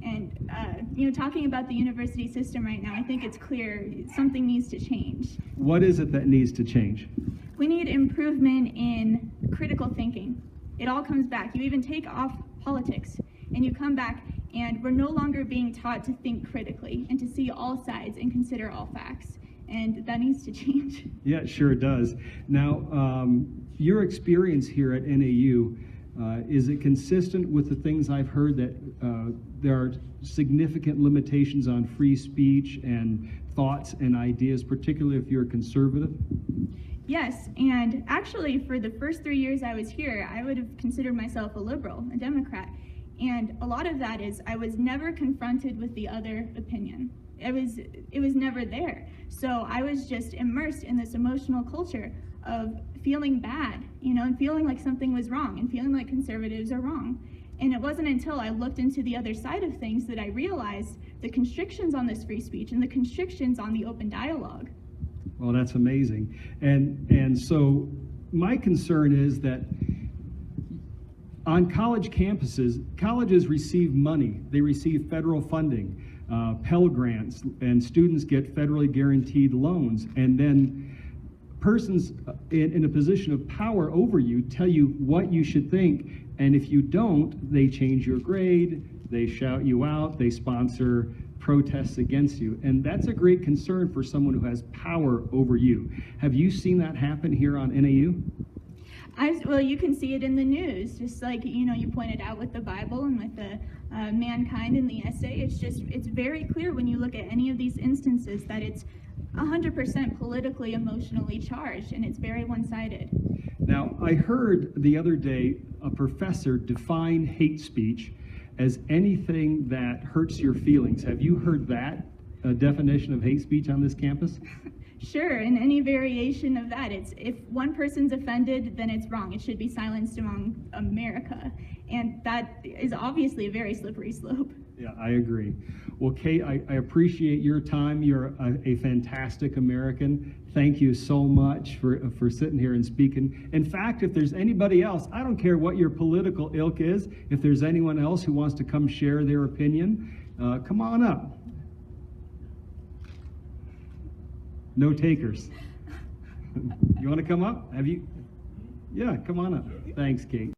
And talking about the university system right now, I think it's clear something needs to change. What is it that needs to change? We need improvement in critical thinking. It all comes back. You even take off politics and you come back, and we're no longer being taught to think critically and to see all sides and consider all facts. And that needs to change. Yeah, it sure does. Now, your experience here at NAU, is it consistent with the things I've heard that there are significant limitations on free speech and thoughts and ideas, particularly if you're a conservative? Yes, and actually for the first 3 years I was here, I would have considered myself a liberal, a Democrat. And a lot of that is I was never confronted with the other opinion. It was never there. So I was just immersed in this emotional culture of feeling bad, and feeling like something was wrong and feeling like conservatives are wrong. And it wasn't until I looked into the other side of things that I realized the constrictions on this free speech and the constrictions on the open dialogue. Well, that's amazing. And so my concern is that on college campuses, colleges receive money. They receive federal funding, Pell Grants, and students get federally guaranteed loans. And then persons in a position of power over you tell you what you should think. And if you don't, they change your grade, they shout you out, they sponsor protests against you. And that's a great concern for someone who has power over you. Have you seen that happen here on NAU? Well, you can see it in the news, just like, you pointed out with the Bible and with the mankind in the essay. It's very clear when you look at any of these instances that it's 100% politically, emotionally charged, and it's very one-sided. Now, I heard the other day a professor define hate speech as anything that hurts your feelings. Have you heard that definition of hate speech on this campus? Sure, and any variation of that. It's if one person's offended, then it's wrong. It should be silenced among America. And that is obviously a very slippery slope. Yeah, I agree. Well, Kate, I appreciate your time. You're a fantastic American. Thank you so much for sitting here and speaking. In fact, if there's anybody else, I don't care what your political ilk is, if there's anyone else who wants to come share their opinion, come on up. No takers. You want to come up? Have you? Yeah, come on up. Thanks, Kate.